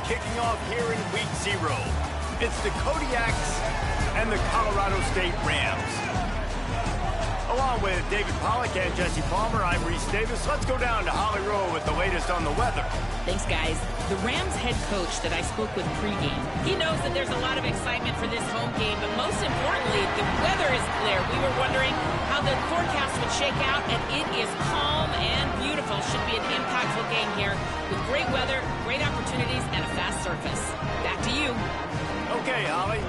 kicking off here in Week 0. It's the Kodiaks and the Colorado State Rams. Along with David Pollack and Jesse Palmer, I'm Reese Davis. Let's go down to Holly Rowe with the latest on the weather. Thanks, guys. The Rams head coach that I spoke with pregame, he knows that there's a lot of excitement for this home game, but most importantly, the weather is clear. We were wondering how the forecast would shake out, and it is calm and beautiful. Should be an impactful game here with great weather, great opportunities, and a fast surface. Back to you. Okay, Holly.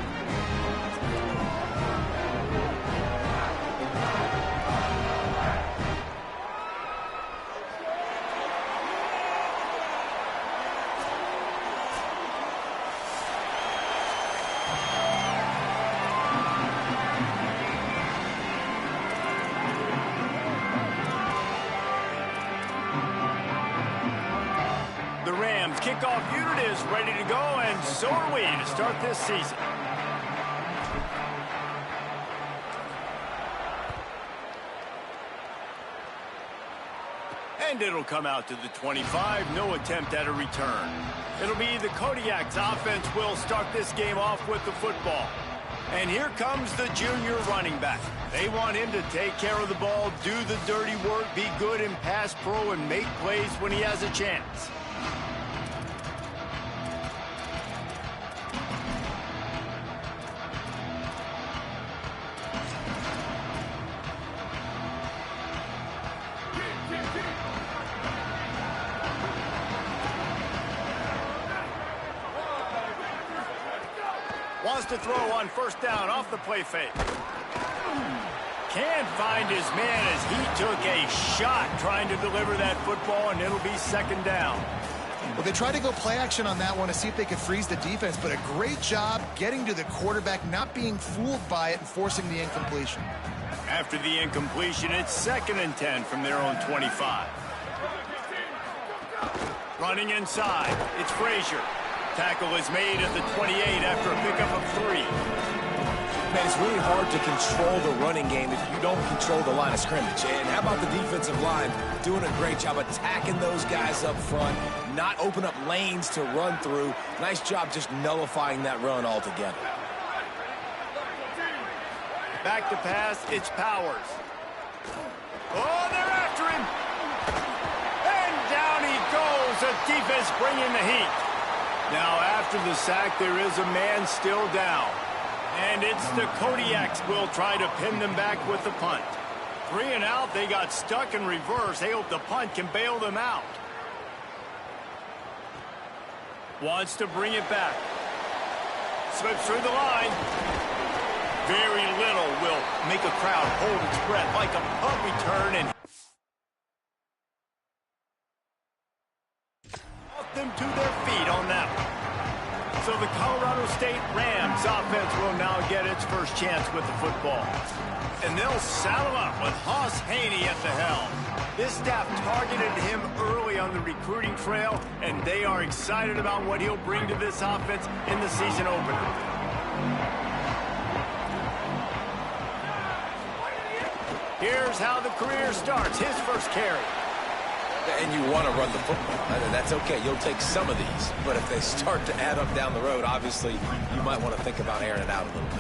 The Rams kickoff unit is ready to go, and so are we to start this season. And it'll come out to the 25, no attempt at a return. It'll be the Kodiaks offense will start this game off with the football. And here comes the junior running back. They want him to take care of the ball, do the dirty work, be good in pass pro, and make plays when he has a chance. Wants to throw on first down off the play fake. Can't find his man as he took a shot trying to deliver that football, and it'll be second down. Well, they tried to go play action on that one to see if they could freeze the defense, but a great job getting to the quarterback, not being fooled by it and forcing the incompletion. After the incompletion, it's 2nd and 10 from their own 25. Running inside, it's Frazier. Tackle is made at the 28 after a pickup of 3. Man, it's really hard to control the running game if you don't control the line of scrimmage. And how about the defensive line doing a great job attacking those guys up front, not open up lanes to run through. Nice job just nullifying that run altogether. Back to pass, it's Powers. Oh, they're after him. And down he goes. The defense bringing the heat. Now, after the sack, there is a man still down. And it's the Kodiaks will try to pin them back with the punt. 3 and out, they got stuck in reverse. They hope the punt can bail them out. Wants to bring it back. Slips through the line. Very little will make a crowd hold its breath like a punt return and them to their feet on that one. So the Colorado State Rams offense will now get its first chance with the football. And they'll saddle up with Hoss Haney at the helm. This staff targeted him early on the recruiting trail, and they are excited about what he'll bring to this offense in the season opener. Here's how the career starts. His first carry. And you want to run the football. And that's okay. You'll take some of these. But if they start to add up down the road, obviously, you might want to think about airing it out a little bit.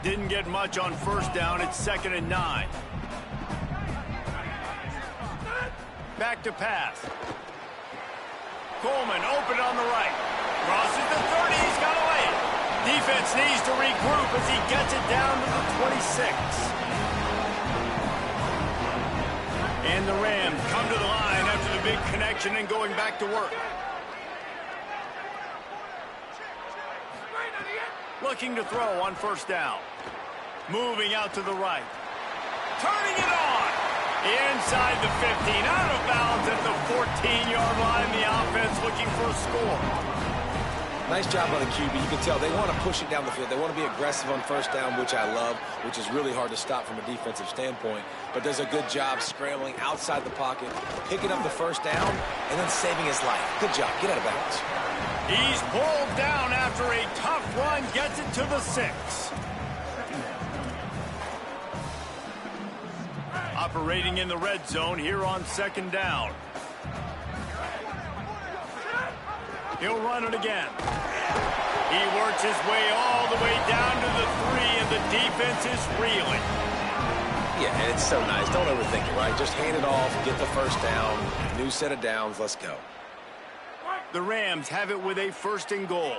Didn't get much on first down. It's 2nd and 9. Back to pass. Coleman open on the right. Crosses the 30. He's got a lane. Defense needs to regroup as he gets it down to the 26. And the Rams come to the line after the big connection and going back to work. Looking to throw on first down. Moving out to the right. Turning it on. Inside the 15. Out of bounds at the 14-yard line. The offense looking for a score. Nice job on the QB. You can tell they want to push it down the field. They want to be aggressive on first down, which I love, which is really hard to stop from a defensive standpoint. But does a good job scrambling outside the pocket, picking up the first down, and then saving his life. Good job. Get out of bounds. He's pulled down after a tough run. Gets it to the 6. Operating in the red zone here on 2nd down. He'll run it again. He works his way all the way down to the 3, and the defense is reeling. Yeah, and it's so nice. Don't overthink it, right? Just hand it off, get the first down, new set of downs, let's go. The Rams have it with a 1st and goal.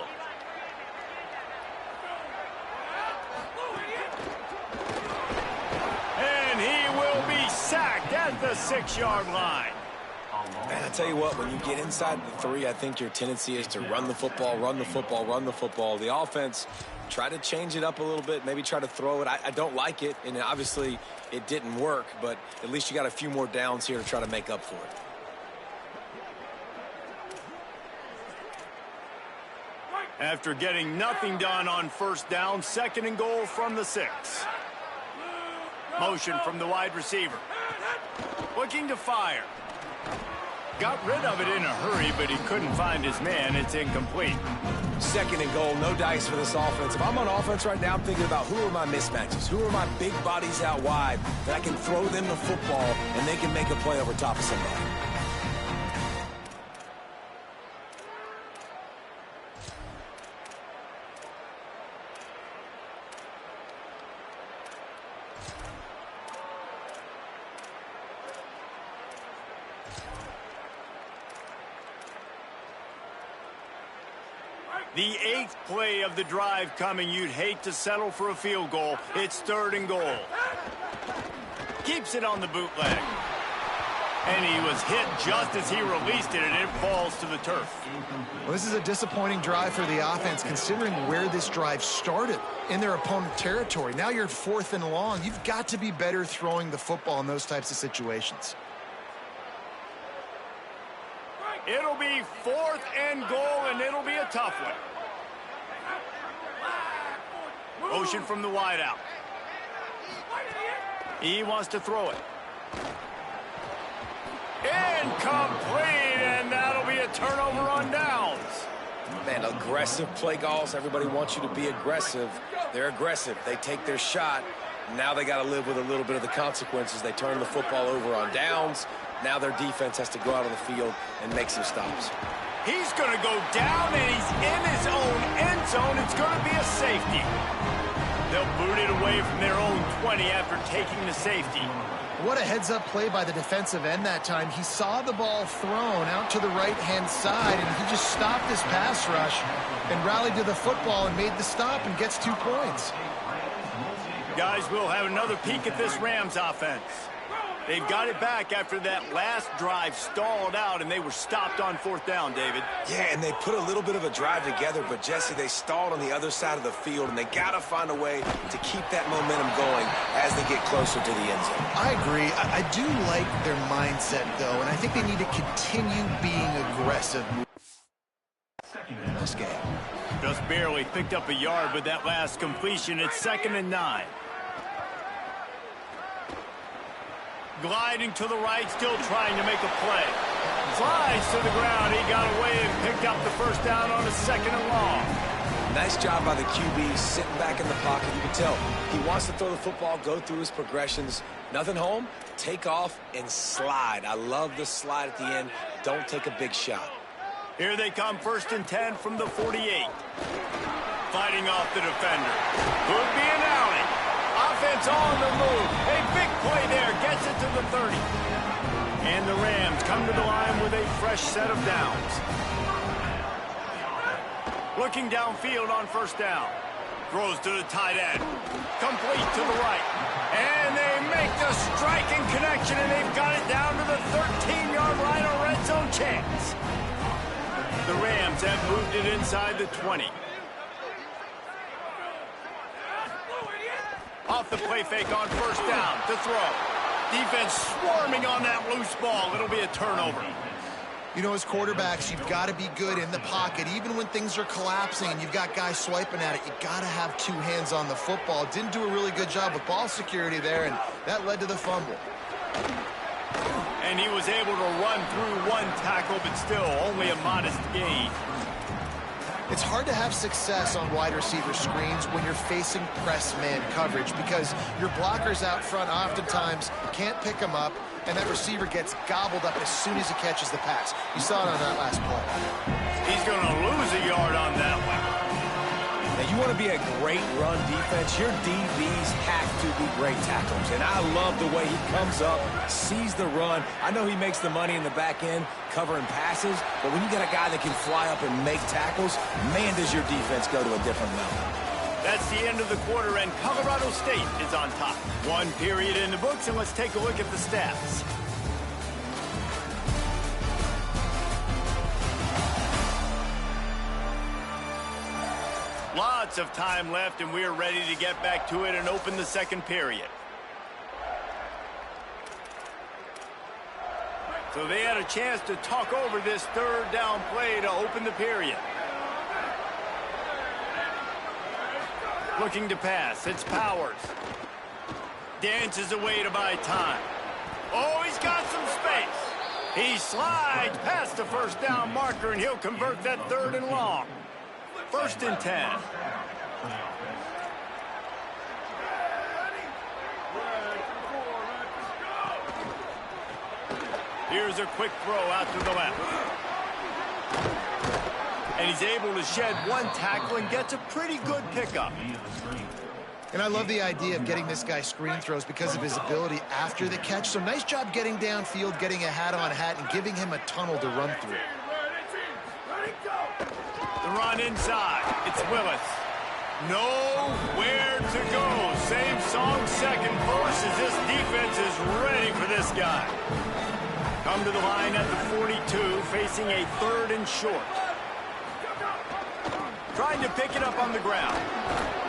And he will be sacked at the 6-yard line. And I tell you what, when you get inside the 3, I think your tendency is to run the football, run the football, run the football. The offense, try to change it up a little bit, maybe try to throw it. I don't like it, and obviously it didn't work, but at least you got a few more downs here to try to make up for it. After getting nothing done on 1st down, 2nd and goal from the 6. Motion from the wide receiver. Looking to fire. Got rid of it in a hurry, but he couldn't find his man. It's incomplete. 2nd and goal, no dice for this offense. If I'm on offense right now, I'm thinking about who are my mismatches? Who are my big bodies out wide that I can throw them the football and they can make a play over top of somebody? The 8th play of the drive coming. You'd hate to settle for a field goal. It's 3rd and goal. Keeps it on the bootleg. And he was hit just as he released it, and it falls to the turf. Well, this is a disappointing drive for the offense, considering where this drive started, in their opponent territory. Now you're 4th and long. You've got to be better throwing the football in those types of situations. It'll be 4th and goal, and it'll be a tough one. Motion from the wideout. He wants to throw it. Incomplete, and that'll be a turnover on downs. Man, aggressive play calls. Everybody wants you to be aggressive. They're aggressive. They take their shot. Now they got to live with a little bit of the consequences. They turn the football over on downs. Now their defense has to go out on the field and make some stops. He's going to go down, and he's in his own end zone. It's going to be a safety. They'll boot it away from their own 20 after taking the safety. What a heads-up play by the defensive end that time. He saw the ball thrown out to the right-hand side, and he just stopped this pass rush and rallied to the football and made the stop and gets 2 points. Guys, we'll have another peek at this Rams offense. They've got it back after that last drive stalled out, and they were stopped on 4th down, David. Yeah, and they put a little bit of a drive together, but, Jesse, they stalled on the other side of the field, and they got to find a way to keep that momentum going as they get closer to the end zone. I agree. I do like their mindset, though, and I think they need to continue being aggressive in this game. Just barely picked up a yard with that last completion. It's 2nd and 9. Gliding to the right, still trying to make a play. Slides to the ground. He got away and picked up the 1st down on a 2nd and long. Nice job by the QB, sitting back in the pocket. You can tell he wants to throw the football, go through his progressions. Nothing home, take off and slide. I love the slide at the end. Don't take a big shot. Here they come, 1st and 10 from the 48. Fighting off the defender. Could be an alley. Offense on the move. A big play there. Gets it to the 30. And the Rams come to the line with a fresh set of downs. Looking downfield on 1st down. Throws to the tight end. Complete to the right. And they make the striking connection, and they've got it down to the 13-yard line. A red zone chance. The Rams have moved it inside the 20. Off the play fake on 1st down to throw. Defense swarming on that loose ball. It'll be a turnover. You know, as quarterbacks, you've got to be good in the pocket. Even when things are collapsing and you've got guys swiping at it, you've got to have 2 hands on the football. Didn't do a really good job with ball security there, and that led to the fumble. And he was able to run through 1 tackle, but still only a modest gain. It's hard to have success on wide receiver screens when you're facing press man coverage because your blockers out front oftentimes can't pick them up, and that receiver gets gobbled up as soon as he catches the pass. You saw it on that last play. He's going to lose a yard on that one. Now, you want to be a great run defense, your DBs have to be great tacklers. And I love the way he comes up, sees the run. I know he makes the money in the back end covering passes, but when you got a guy that can fly up and make tackles, man, does your defense go to a different level. That's the end of the quarter, and Colorado State is on top. One period in the books, and let's take a look at the stats. Lots of time left, and we're ready to get back to it and open the second period. So they had a chance to talk over this third down play to open the period. Looking to pass. It's Powers. Dances away to buy time. Oh, he's got some space. He slides past the first down marker, and he'll convert that 3rd and long. 1st and 10. Here's a quick throw out to the left. And he's able to shed one tackle and gets a pretty good pickup. And I love the idea of getting this guy screen throws because of his ability after the catch. So nice job getting downfield, getting a hat-on-hat, and giving him a tunnel to run through. The run inside. It's Willis. Nowhere to go. Same song, second verse, as this defense is ready for this guy. Come to the line at the 42, facing a 3rd and short. Trying to pick it up on the ground.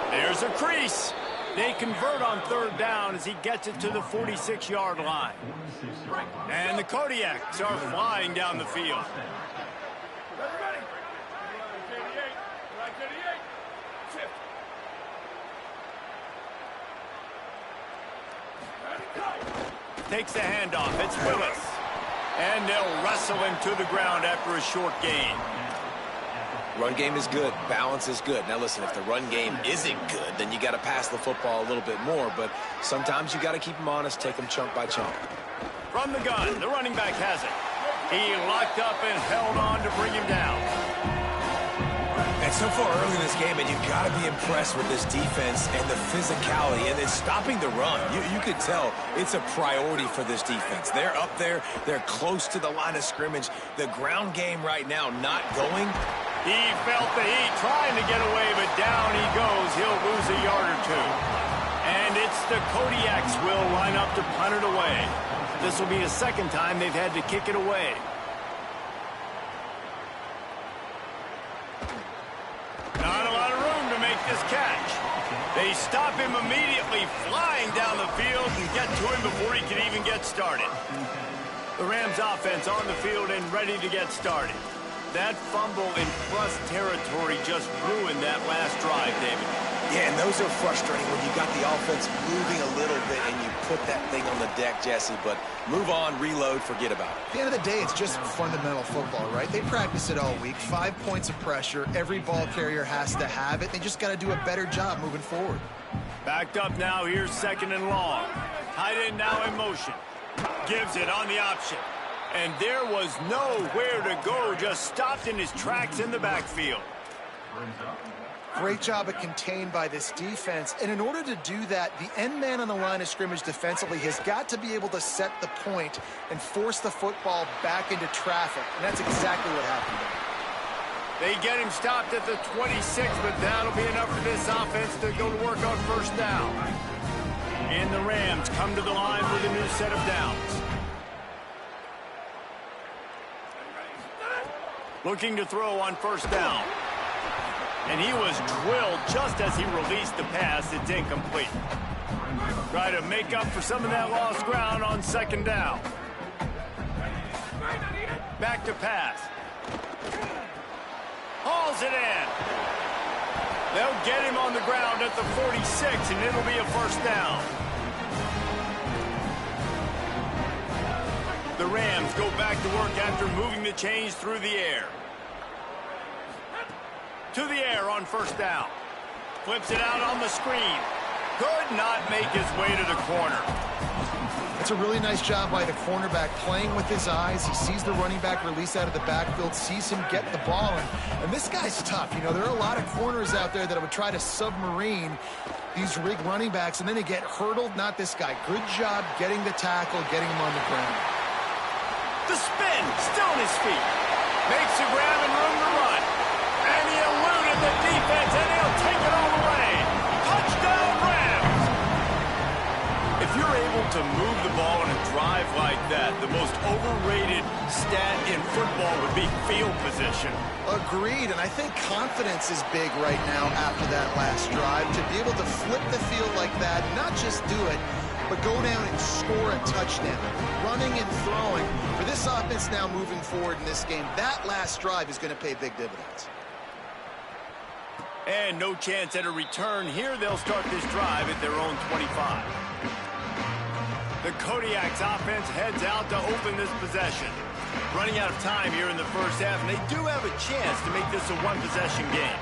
There's a crease. They convert on 3rd down as he gets it to the 46-yard line. And the Kodiaks are flying down the field. Takes the handoff. It's Willis. And they'll wrestle him to the ground after a short gain. Run game is good. Balance is good. Now, listen, if the run game isn't good, then you got to pass the football a little bit more. But sometimes you got to keep them honest, take them chunk by chunk. From the gun, the running back has it. He locked up and held on to bring him down. And so far early in this game, and you've got to be impressed with this defense and the physicality and then stopping the run. You could tell it's a priority for this defense. They're up there. They're close to the line of scrimmage. The ground game right now not going. He felt the heat trying to get away, but down he goes. He'll lose a yard or two. And it's the Kodiaks will line up to punt it away. This will be the 2nd time they've had to kick it away. Not a lot of room to make this catch. They stop him immediately, flying down the field and get to him before he can even get started. The Rams offense on the field and ready to get started. That fumble in plus territory just ruined that last drive, David. Yeah, and those are frustrating when you got the offense moving a little bit and you put that thing on the deck, Jesse. But move on, reload, forget about it. At the end of the day, it's just fundamental football, right? They practice it all week. 5 points of pressure. Every ball carrier has to have it. They just got to do a better job moving forward. Backed up now. Here's 2nd and long. Tight end now in motion. Gives it on the option. And there was nowhere to go. Just stopped in his tracks in the backfield. Great job of contained by this defense. And in order to do that, the end man on the line of scrimmage defensively has got to be able to set the point and force the football back into traffic. And that's exactly what happened there. They get him stopped at the 26, but that'll be enough for this offense to go to work on 1st down. And the Rams come to the line with a new set of downs. Looking to throw on 1st down. And he was drilled just as he released the pass. It's incomplete. Try to make up for some of that lost ground on 2nd down. Back to pass. Hauls it in. They'll get him on the ground at the 46, and it'll be a 1st down. The Rams go back to work after moving the chains through the air. To the air on first down. Flips it out on the screen. Could not make his way to the corner. It's a really nice job by the cornerback playing with his eyes. He sees the running back release out of the backfield, sees him get the ball, and this guy's tough. You know, there are a lot of corners out there that would try to submarine these rig running backs, and then they get hurdled. Not this guy. Good job getting the tackle, getting him on the ground. The spin, still on his feet. Makes a grab and room to run. And he eluded the defense, and he'll take it all the way. Touchdown, Rams! If you're able to move the ball in a drive like that, the most overrated stat in football would be field position. Agreed, and I think confidence is big right now after that last drive. To be able to flip the field like that, not just do it, but go down and score a touchdown. Running and throwing. For this offense now moving forward in this game, that last drive is going to pay big dividends. And no chance at a return. Here they'll start this drive at their own 25. The Kodiak's offense heads out to open this possession. Running out of time here in the first half, and they do have a chance to make this a one-possession game.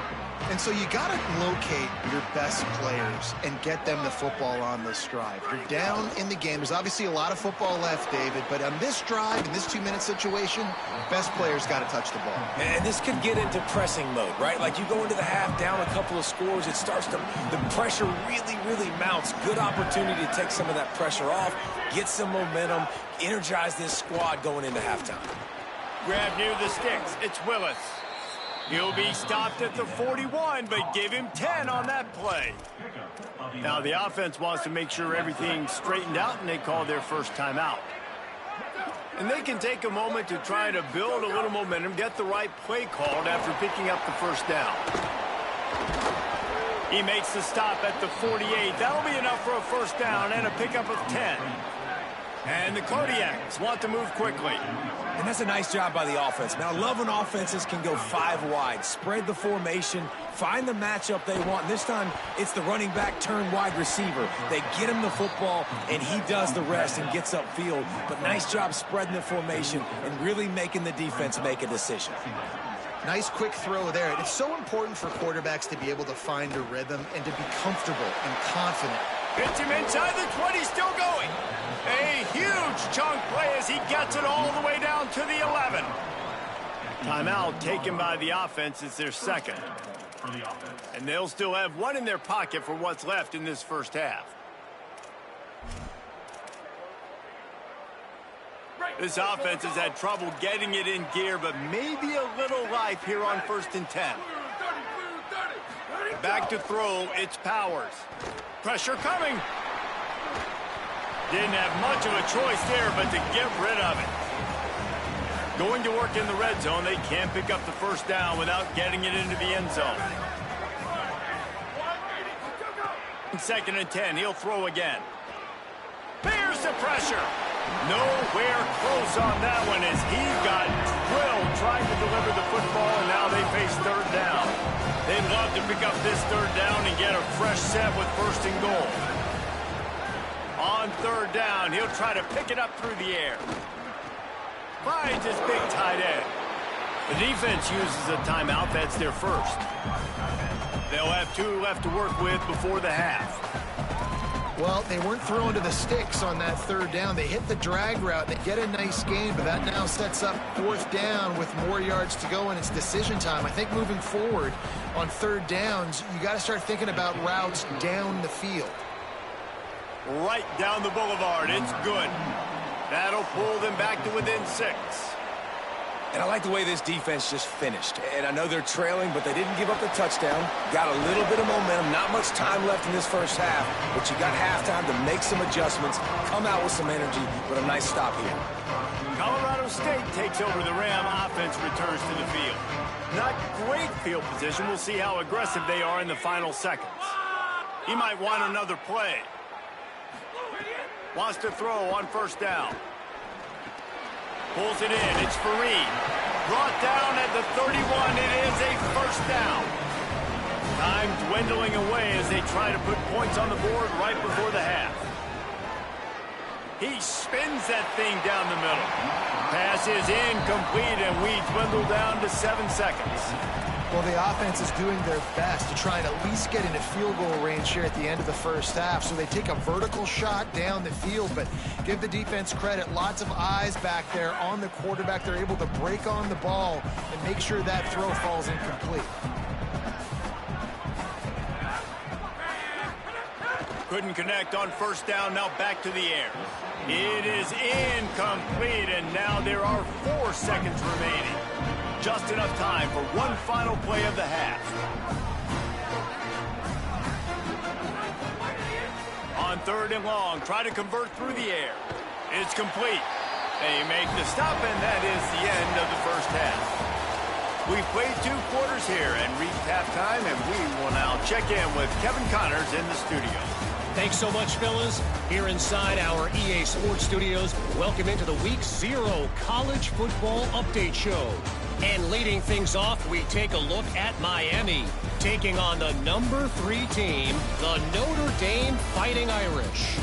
And so you got to locate your best players and get them the football on this drive. You're down in the game. There's obviously a lot of football left, David, but on this drive, in this 2-minute situation, best players got to touch the ball. And this could get into pressing mode, right? Like you go into the half down a couple of scores, it starts to, the pressure really mounts. Good opportunity to take some of that pressure off, get some momentum, energize this squad going into halftime. Grab near the sticks. It's Willis. He'll be stopped at the 41, but give him 10 on that play. Now the offense wants to make sure everything's straightened out, and they call their first timeout. And they can take a moment to try to build a little momentum, get the right play called after picking up the first down. He makes the stop at the 48. That'll be enough for a first down and a pickup of 10. And the Kodiaks want to move quickly. And that's a nice job by the offense. Now, I love when offenses can go 5 wide, spread the formation, find the matchup they want. And this time, it's the running back turned wide receiver. They get him the football, and he does the rest and gets upfield. But nice job spreading the formation and really making the defense make a decision. Nice quick throw there. It's so important for quarterbacks to be able to find a rhythm and to be comfortable and confident. Hits him inside the 20, still going. A huge chunk play as he gets it all the way down to the 11. Timeout taken by the offense. It's their second. And they'll still have one in their pocket for what's left in this first half. This offense has had trouble getting it in gear, but maybe a little life here on 1st and 10. Back to throw, it's Powers. Pressure coming. Didn't have much of a choice there, but to get rid of it. Going to work in the red zone, they can't pick up the first down without getting it into the end zone. 2nd and 10, he'll throw again. There's the pressure. Nowhere close on that one as he got drilled trying to deliver the football, and now they face 3rd down. They'd love to pick up this 3rd down and get a fresh set with 1st and goal. On 3rd down, he'll try to pick it up through the air. Finds his big tight end. The defense uses a timeout. That's their first. They'll have 2 left to work with before the half. Well, they weren't throwing to the sticks on that 3rd down. They hit the drag route. They get a nice gain, but that now sets up 4th down with more yards to go, and it's decision time. I think moving forward on 3rd downs, you got to start thinking about routes down the field. Right down the boulevard. It's good. That'll pull them back to within 6. And I like the way this defense just finished. And I know they're trailing, but they didn't give up the touchdown. Got a little bit of momentum. Not much time left in this first half, but you got halftime to make some adjustments, come out with some energy, but a nice stop here. Colorado State takes over the Ram. Offense returns to the field. Not great field position. We'll see how aggressive they are in the final seconds. He might want another play. Wants to throw on 1st down. Pulls it in. It's Fareed. Brought down at the 31. It is a 1st down. Time dwindling away as they try to put points on the board right before the half. He spins that thing down the middle. Pass is incomplete, and we dwindle down to 7 seconds. Well, the offense is doing their best to try and at least get into field goal range here at the end of the first half. So they take a vertical shot down the field, but give the defense credit. Lots of eyes back there on the quarterback. They're able to break on the ball and make sure that throw falls incomplete. Couldn't connect on first down. Now back to the air. It is incomplete, and now there are 4 seconds remaining. Just enough time for one final play of the half. On 3rd and long, try to convert through the air. It's complete. They make the stop, and that is the end of the first half. We've played 2 quarters here and reached halftime, and we will now check in with Kevin Connors in the studio. Thanks so much, fellas. Here inside our EA Sports Studios, welcome into the Week 0 College Football Update Show. And leading things off, we take a look at Miami, taking on the number 3 team, the Notre Dame Fighting Irish.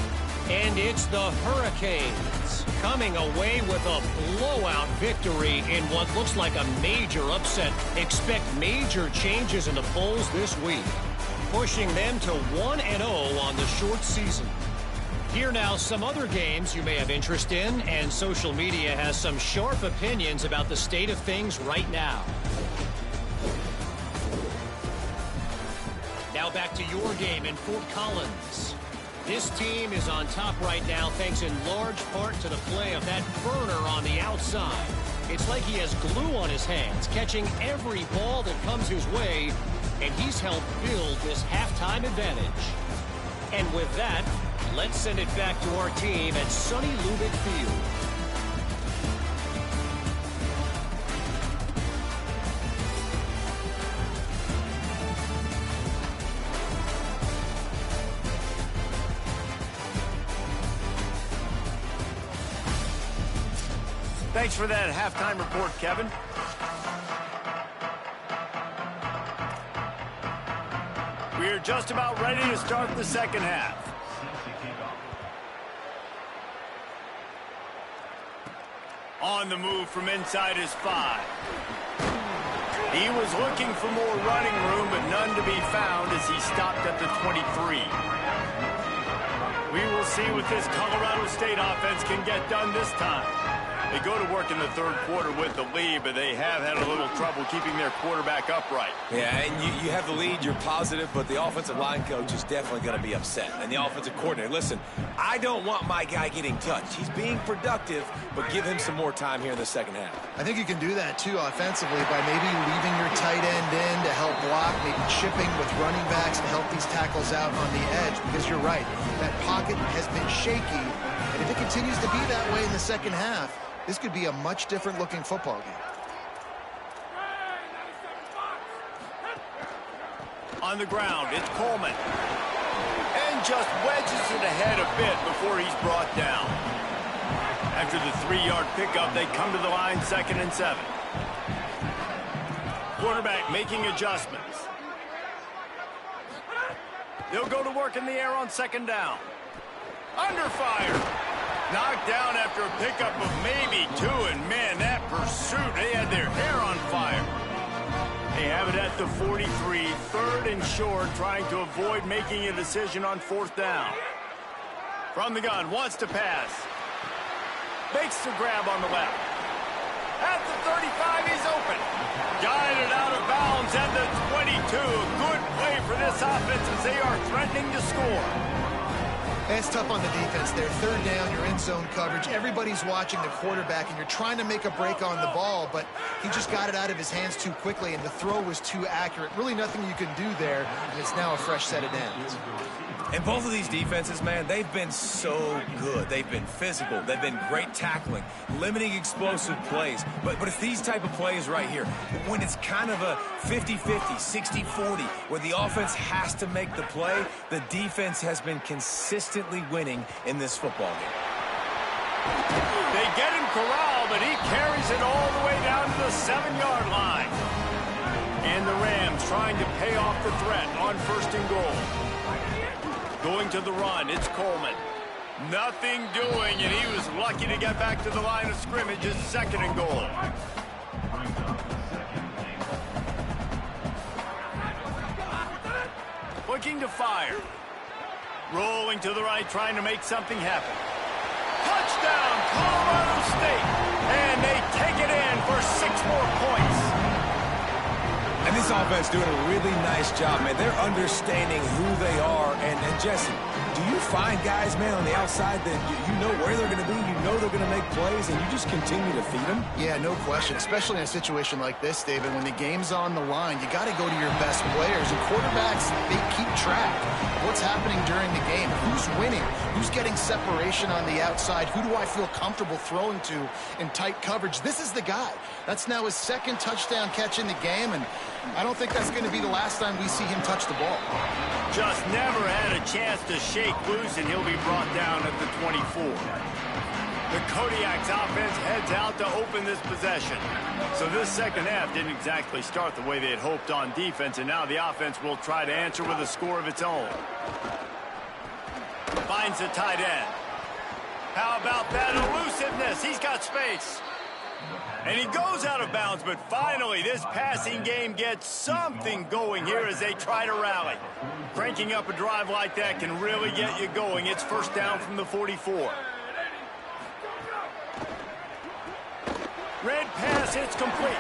And it's the Hurricanes coming away with a blowout victory in what looks like a major upset. Expect major changes in the polls this week, pushing them to 1-0 on the short season. Here now, some other games you may have interest in, and social media has some sharp opinions about the state of things right now. Now back to your game in Fort Collins. This team is on top right now thanks in large part to the play of that burner on the outside. It's like he has glue on his hands, catching every ball that comes his way, and he's helped build this halftime advantage. And with that, let's send it back to our team at sunny Lubick Field. Thanks for that halftime report, Kevin. We're just about ready to start the second half. On the move from inside his 5. He was looking for more running room, but none to be found as he stopped at the 23. We will see what this Colorado State offense can get done this time. They go to work in the 3rd quarter with the lead, but they have had a little trouble keeping their quarterback upright. Yeah, and you have the lead, you're positive, but the offensive line coach is definitely going to be upset. And the offensive coordinator, listen, I don't want my guy getting touched. He's being productive, but give him some more time here in the second half. I think you can do that, too, offensively, by maybe leaving your tight end in to help block, maybe chipping with running backs to help these tackles out on the edge, because you're right, that pocket has been shaky, and if it continues to be that way in the second half, this could be a much different looking football game. On the ground, it's Coleman. And just wedges it ahead a bit before he's brought down. After the 3-yard pickup, they come to the line 2nd and 7. Quarterback making adjustments. They'll go to work in the air on 2nd down. Under fire. Knocked down after a pickup of maybe 2, and man, that pursuit, they had their hair on fire. They have it at the 43, 3rd and short, trying to avoid making a decision on 4th down. From the gun, wants to pass. Makes the grab on the left. At the 35, he's open. Guided out of bounds at the 22. A good play for this offense as they are threatening to score. It's tough on the defense there. 3rd down, you're in zone coverage. Everybody's watching the quarterback, and you're trying to make a break on the ball, but he just got it out of his hands too quickly, and the throw was too accurate. Really nothing you can do there, and it's now a fresh set of downs. And both of these defenses, man, they've been so good. They've been physical. They've been great tackling, limiting explosive plays. But it's these type of plays right here, when it's kind of a 50-50, 60-40, where the offense has to make the play, the defense has been consistently winning in this football game. They get him corralled, but he carries it all the way down to the 7-yard line. And the Rams trying to pay off the threat on 1st and goal. Going to the run, it's Coleman. Nothing doing, and he was lucky to get back to the line of scrimmage, his second and goal. Looking to fire. Rolling to the right, trying to make something happen. Touchdown, Colorado State! And they take it in for 6 more points. And this offense doing a really nice job, man. They're understanding who they are. And Jesse, do you find guys, man, on the outside that you know where they're going to be, you know they're going to make plays, and you just continue to feed them? Yeah, no question, especially in a situation like this, David. When the game's on the line, you got to go to your best players. And quarterbacks, they keep track of what's happening during the game. Who's winning? Who's getting separation on the outside? Who do I feel comfortable throwing to in tight coverage? This is the guy. That's now his second touchdown catch in the game, and I don't think that's going to be the last time we see him touch the ball. Just never had a chance to shake loose, and he'll be brought down at the 24. The Kodiak's offense heads out to open this possession. So this second half didn't exactly start the way they had hoped on defense, and now the offense will try to answer with a score of its own. Finds the tight end. How about that elusiveness? He's got space. And he goes out of bounds, but finally this passing game gets something going here as they try to rally. Cranking up a drive like that can really get you going. It's first down from the 44. Red pass, it's complete.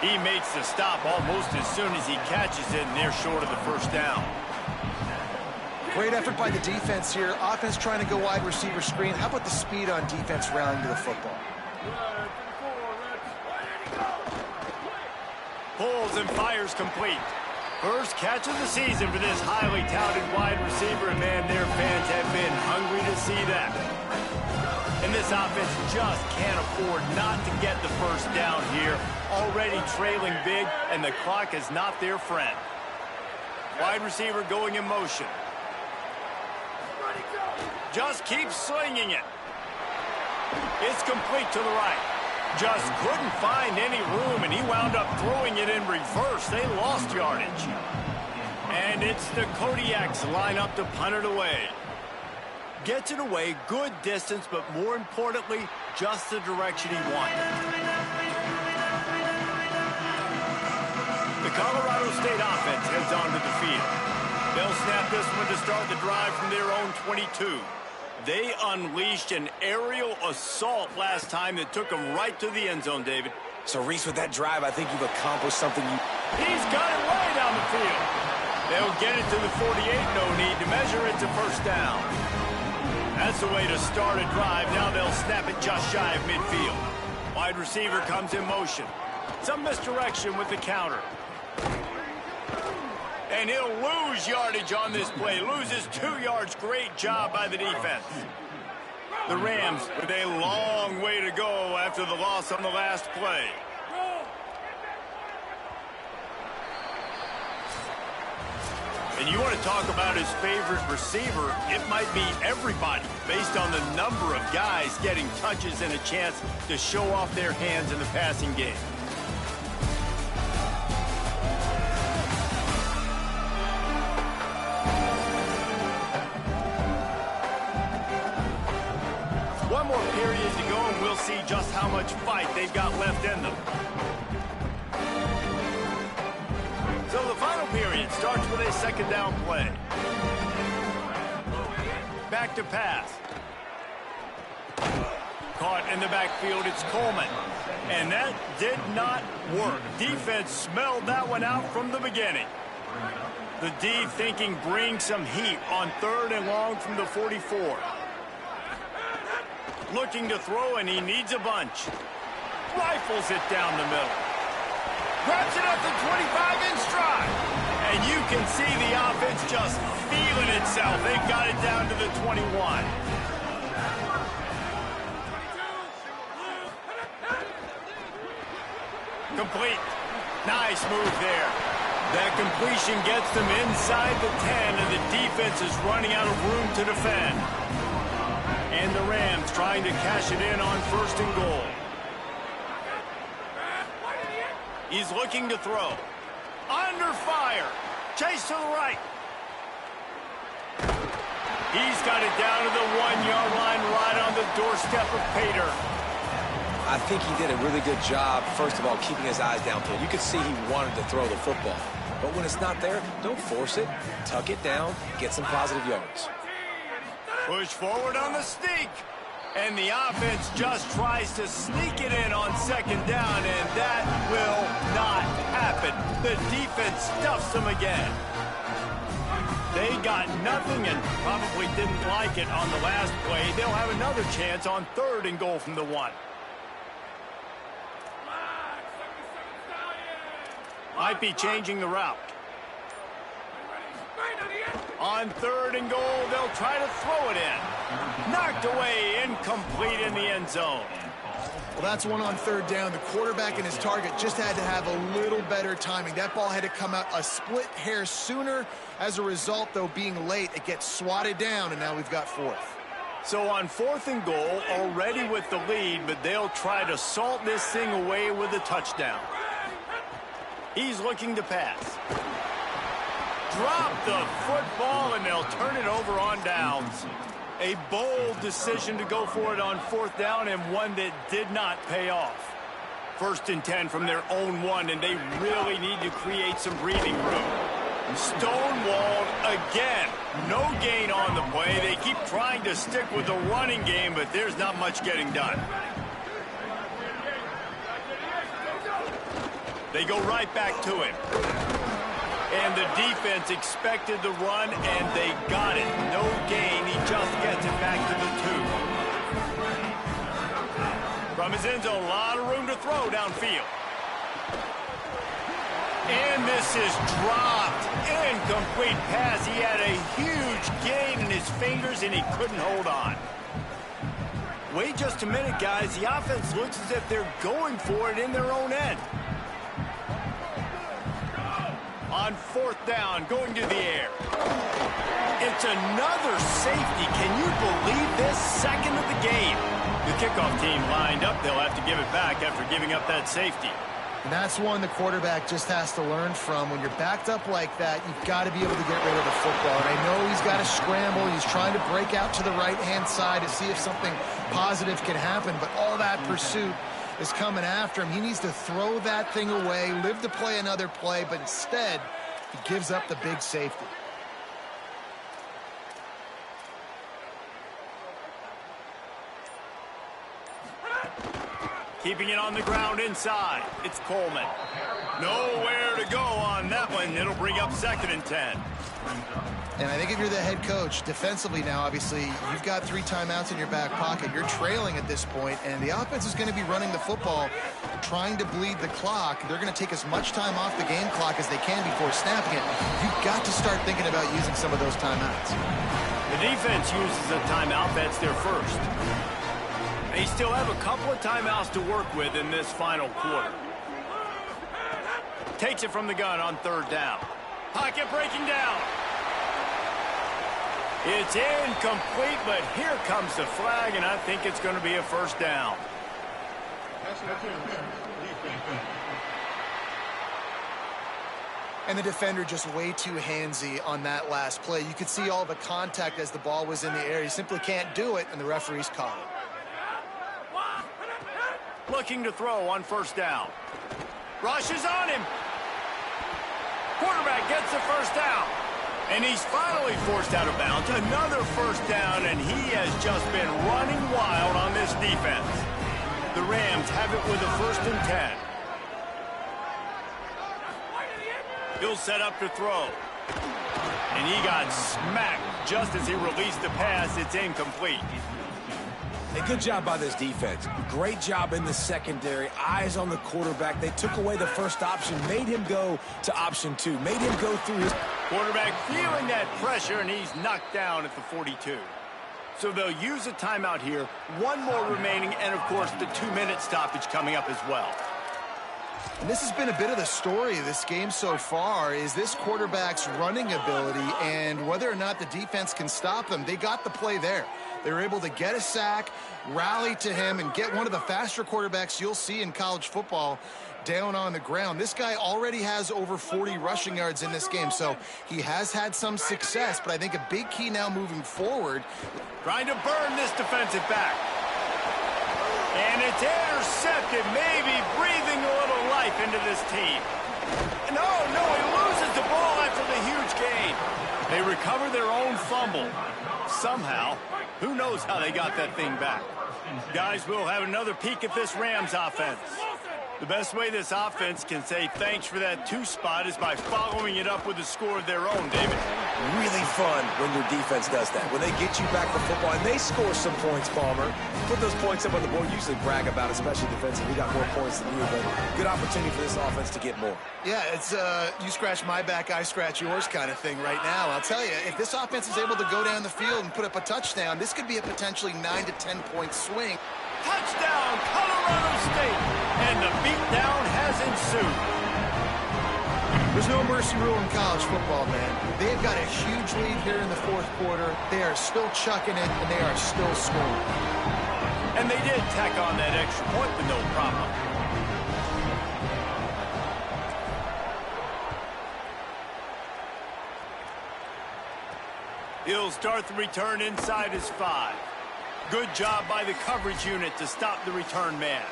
He makes the stop almost as soon as he catches it, and they're short of the first down. Great effort by the defense here. Offense trying to go wide receiver screen. How about the speed on defense rallying to the football? Pulls and fires complete. First catch of the season for this highly touted wide receiver, and man, their fans have been hungry to see that. And this offense just can't afford not to get the first down here. Already trailing big, and the clock is not their friend. Wide receiver going in motion. Just keeps slinging it. It's complete to the right. Just couldn't find any room, and he wound up throwing it in reverse. They lost yardage. And it's the Kodiaks line up to punt it away. Gets it away, good distance, but more importantly, just the direction he wanted. The Colorado State offense heads onto the field. They'll snap this one to start the drive from their own 22. They unleashed an aerial assault last time that took them right to the end zone, David. So, Reese, with that drive, I think you've accomplished something you... He's got it way down the field. They'll get it to the 48, no need to measure it to first down. That's the way to start a drive. Now they'll snap it just shy of midfield. Wide receiver comes in motion. Some misdirection with the counter. And he'll lose yardage on this play. Loses 2 yards. Great job by the defense. The Rams with a long way to go after the loss on the last play. And you want to talk about his favorite receiver, it might be everybody based on the number of guys getting touches and a chance to show off their hands in the passing game. One more period to go, and we'll see just how much fight they've got left in them. So the final period starts with a second down play. Back to pass. Caught in the backfield, it's Coleman. And that did not work. Defense smelled that one out from the beginning. The D thinking bring some heat on 3rd and long from the 44. Looking to throw, and he needs a bunch. Rifles it down the middle. Grabs it at the 25 in stride. And you can see the offense just feeling itself. They got it down to the 21. Complete. Nice move there. That completion gets them inside the 10, and the defense is running out of room to defend. And the Rams trying to cash it in on 1st and goal. He's looking to throw. Under fire. Chase to the right. He's got it down to the 1-yard line right on the doorstep of Pater. I think he did a really good job, first of all, keeping his eyes downfield. You could see he wanted to throw the football. But when it's not there, don't force it. Tuck it down, get some positive yards. Push forward on the sneak. And the offense just tries to sneak it in on second down, and that will not happen. The defense stuffs them again. They got nothing and probably didn't like it on the last play. They'll have another chance on 3rd and goal from the 1. Might be changing the route. On 3rd and goal, they'll try to throw it in. Knocked away, incomplete in the end zone. Well, that's one on 3rd down. The quarterback and his target just had to have a little better timing. That ball had to come out a split hair sooner. As a result, though, being late, it gets swatted down, and now we've got 4th. So on 4th and goal, already with the lead, but they'll try to salt this thing away with a touchdown. He's looking to pass. Drop the football, and they'll turn it over on downs. A bold decision to go for it on 4th down, and one that did not pay off. 1st and 10 from their own 1, and they really need to create some breathing room. Stonewalled again. No gain on the play. They keep trying to stick with the running game, but there's not much getting done. They go right back to him. And the defense expected the run, and they got it. No gain. He just gets it back to the 2. From his end zone, a lot of room to throw downfield. And this is dropped. Incomplete pass. He had a huge gain in his fingers, and he couldn't hold on. Wait just a minute, guys. The offense looks as if they're going for it in their own end. On 4th down, going to the air. It's another safety. Can you believe this? 2nd of the game. The kickoff team lined up. They'll have to give it back after giving up that safety. And that's one the quarterback just has to learn from. When you're backed up like that, you've got to be able to get rid of the football. And I know he's got to scramble. He's trying to break out to the right-hand side to see if something positive can happen. But all that pursuit is coming after him. He needs to throw that thing away, live to play another play, but instead, he gives up the big safety. Keeping it on the ground inside. It's Coleman. Nowhere to go on that one. It'll bring up 2nd and 10. And I think if you're the head coach, defensively now, obviously, you've got 3 timeouts in your back pocket. You're trailing at this point, and the offense is going to be running the football, trying to bleed the clock. They're going to take as much time off the game clock as they can before snapping it. You've got to start thinking about using some of those timeouts. The defense uses a timeout. That's their first. They still have a couple of timeouts to work with in this final quarter. Takes it from the gun on 3rd down. Pocket breaking down. It's incomplete, but here comes the flag, and I think it's going to be a 1st down. And the defender just way too handsy on that last play. You could see all the contact as the ball was in the air. He simply can't do it, and the referees call it. Looking to throw on 1st down. Rushes on him. Quarterback gets the 1st down. And he's finally forced out of bounds. Another 1st down, and he has just been running wild on this defense. The Rams have it with a 1st and 10. He'll set up to throw. And he got smacked just as he released the pass. It's incomplete. A good job by this defense. Great job in the secondary. Eyes on the quarterback. They took away the first option, made him go to option 2, made him go through his... Quarterback feeling that pressure, and he's knocked down at the 42. So they'll use a timeout here. 1 more remaining, and, of course, the 2-minute stoppage coming up as well. And this has been a bit of the story of this game so far, is this quarterback's running ability and whether or not the defense can stop them. They got the play there. They were able to get a sack, rally to him, and get one of the faster quarterbacks you'll see in college football down on the ground. This guy already has over 40 rushing yards in this game, so he has had some success, but I think a big key now moving forward. Trying to burn this defensive back. And it's intercepted, maybe breathing a little life into this team. No, he loses the ball after the huge gain. They recover their own fumble. Somehow, who knows how they got that thing back. Guys, we'll have another peek at this Rams offense. The best way this offense can say thanks for that 2 spot is by following it up with a score of their own, David. Really fun when your defense does that. When they get you back the football and they score some points, Palmer. Put those points up on the board. Usually brag about it, especially defensive. We got more points than you, but good opportunity for this offense to get more. Yeah, it's you scratch my back, I scratch yours kind of thing right now. I'll tell you, if this offense is able to go down the field and put up a touchdown, this could be a potentially 9 to 10 point swing. Touchdown, Colorado State! And the beatdown has ensued. There's no mercy rule in college football, man. They've got a huge lead here in the 4th quarter. They are still chucking it, and they are still scoring. And they did tack on that extra point with no problem. He'll start the return inside his 5. Good job by the coverage unit to stop the return man.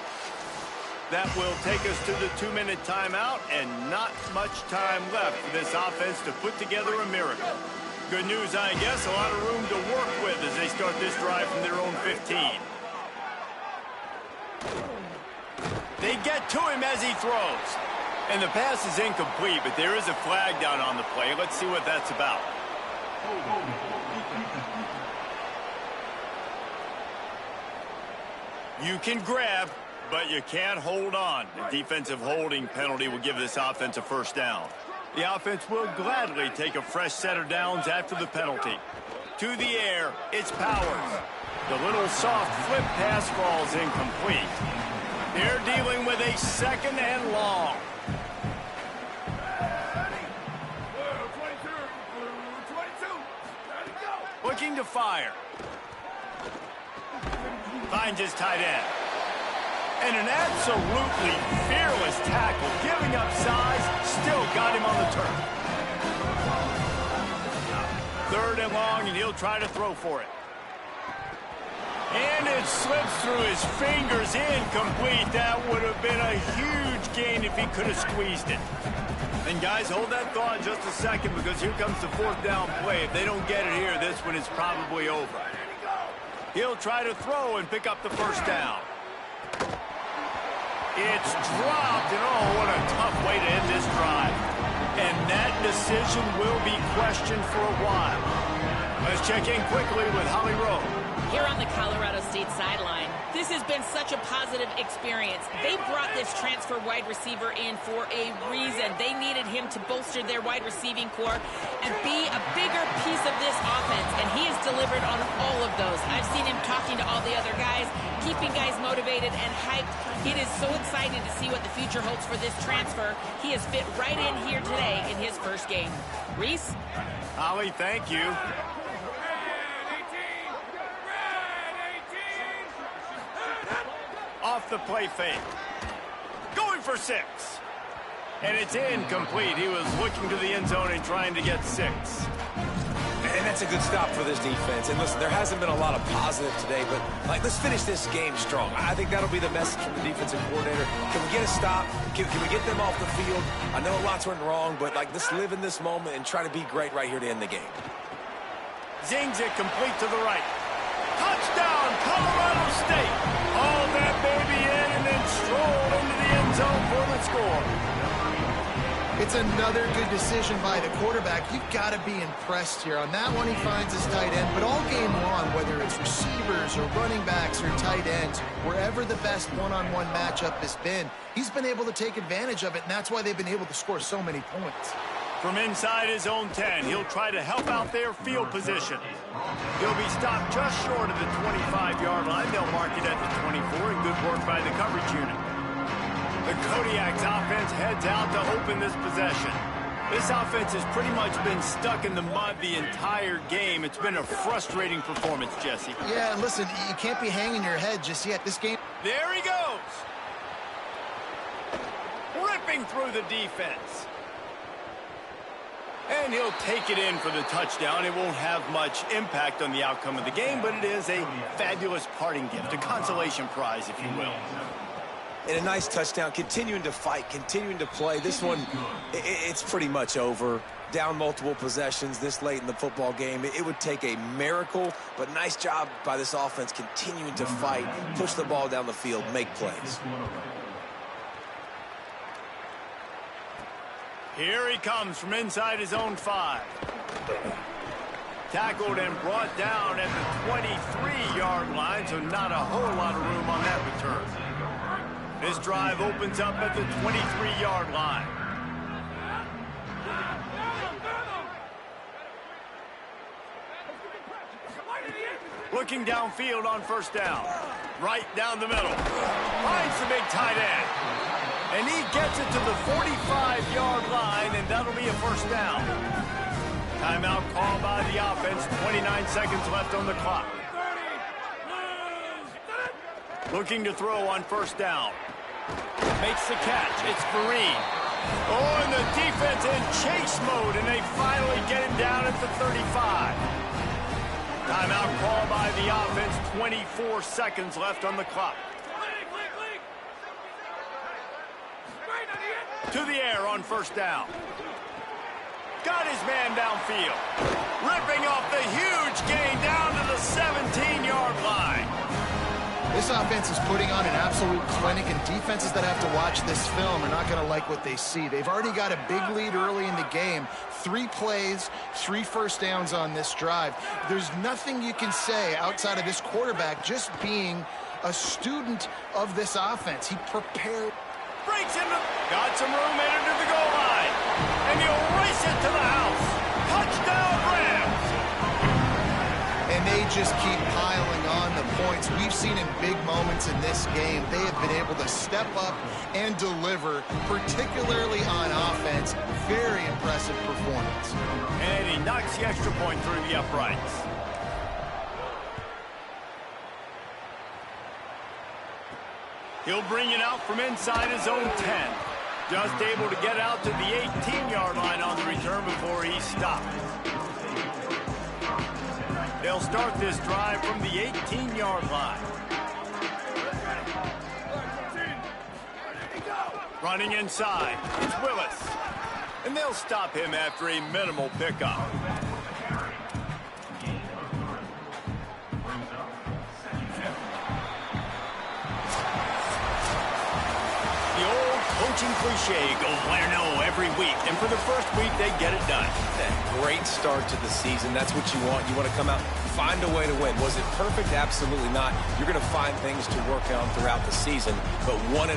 That will take us to the 2-minute timeout, and not much time left for this offense to put together a miracle. Good news, I guess, a lot of room to work with as they start this drive from their own 15. They get to him as he throws. And the pass is incomplete, but there is a flag down on the play. Let's see what that's about. You can grab, but you can't hold on. The defensive holding penalty will give this offense a first down. The offense will gladly take a fresh set of downs after the penalty. To the air, it's Powers. The little soft flip pass falls incomplete. They're dealing with a 2nd and long. Looking to fire. Finds his tight end. And an absolutely fearless tackle, giving up size, still got him on the turf. 3rd and long, and he'll try to throw for it. And it slips through his fingers, incomplete. That would have been a huge gain if he could have squeezed it. And guys, hold that thought just a second, because here comes the 4th down play. If they don't get it here, this one is probably over. He'll try to throw and pick up the first down. It's dropped, and oh, what a tough way to end this drive. And that decision will be questioned for a while. Let's check in quickly with Holly Rowe. Here on the Colorado State sideline, this has been such a positive experience. They brought this transfer wide receiver in for a reason. They needed him to bolster their wide receiving core and be a bigger piece of this offense, and he has delivered on all of those. I've seen him talking to all the other guys, keeping guys motivated and hyped. It is so exciting to see what the future holds for this transfer. He has fit right in here today in his first game. Reese? Holly, thank you. Off the play fake. Going for 6. And it's incomplete. He was looking to the end zone and trying to get 6. And that's a good stop for this defense. And listen, there hasn't been a lot of positive today, but let's finish this game strong. I think that'll be the message from the defensive coordinator. Can we get a stop? Can we get them off the field? I know a lot's went wrong, but let's live in this moment and try to be great right here to end the game. Zings it complete to the right. Touchdown, Colorado State. Haul that baby in and then stroll into the end zone for the score. It's another good decision by the quarterback. You've got to be impressed here. On that one, he finds his tight end. But all game long, whether it's receivers or running backs or tight ends, wherever the best one-on-one matchup has been, he's been able to take advantage of it, and that's why they've been able to score so many points. From inside his own 10, he'll try to help out their field position. He'll be stopped just short of the 25-yard line. They'll mark it at the 24, and good work by the coverage unit. The Kodiak's offense heads out to open this possession. This offense has pretty much been stuck in the mud the entire game. It's been a frustrating performance, Jesse. Yeah, and listen, you can't be hanging your head just yet. This game... There he goes. ripping through the defense. And he'll take it in for the touchdown. It won't have much impact on the outcome of the game, but it is a fabulous parting gift, a consolation prize, if you will. And a nice touchdown, continuing to fight, continuing to play. This one, it's pretty much over. Down multiple possessions this late in the football game. It would take a miracle, but nice job by this offense continuing to fight, push the ball down the field, make plays. Here he comes from inside his own 5. Tackled and brought down at the 23-yard line, so not a whole lot of room on that return. This drive opens up at the 23-yard line. Looking downfield on first down. Right down the middle. Finds the big tight end. And he gets it to the 45-yard line, and that'll be a first down. Timeout called by the offense. 29 seconds left on the clock. Looking to throw on first down. Makes the catch. It's Fareed. Oh, and the defense in chase mode, and they finally get him down at the 35. Timeout called by the offense. 24 seconds left on the clock. To the air on first down. Got his man downfield. Ripping off the huge gain down to the 17-yard line. This offense is putting on an absolute clinic, and defenses that have to watch this film are not going to like what they see. They've already got a big lead early in the game. 3 plays, 3 first downs on this drive. There's nothing you can say outside of this quarterback just being a student of this offense. He prepared. Breaks him. Got some room headed to the goal line. And he'll race it to the house. Touchdown, Rams. And they just keep piling on the points. We've seen in big moments in this game, they have been able to step up and deliver, particularly on offense. Very impressive performance. And he knocks the extra point through the uprights. He'll bring it out from inside his own 10. Just able to get out to the 18-yard line on the return before he stopped. They'll start this drive from the 18-yard line. Running inside, it's Willis. And they'll stop him after a minimal pickup. Coaching cliche, go win or no every week. And for the first week, they get it done. Great start to the season. That's what you want. You want to come out, find a way to win. Was it perfect? Absolutely not. You're going to find things to work on throughout the season. But 1-0,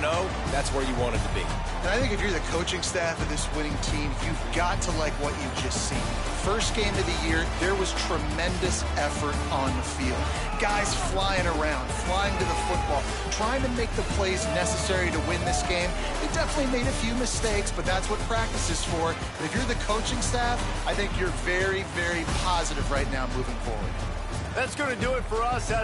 that's where you want it to be. And I think if you're the coaching staff of this winning team, you've got to like what you've just seen. First game of the year, there was tremendous effort on the field. Guys flying around, flying to the football, trying to make the plays necessary to win this game. They definitely made a few mistakes, but that's what practice is for. But if you're the coaching staff, I think you're very, very positive right now moving forward. That's going to do it for us.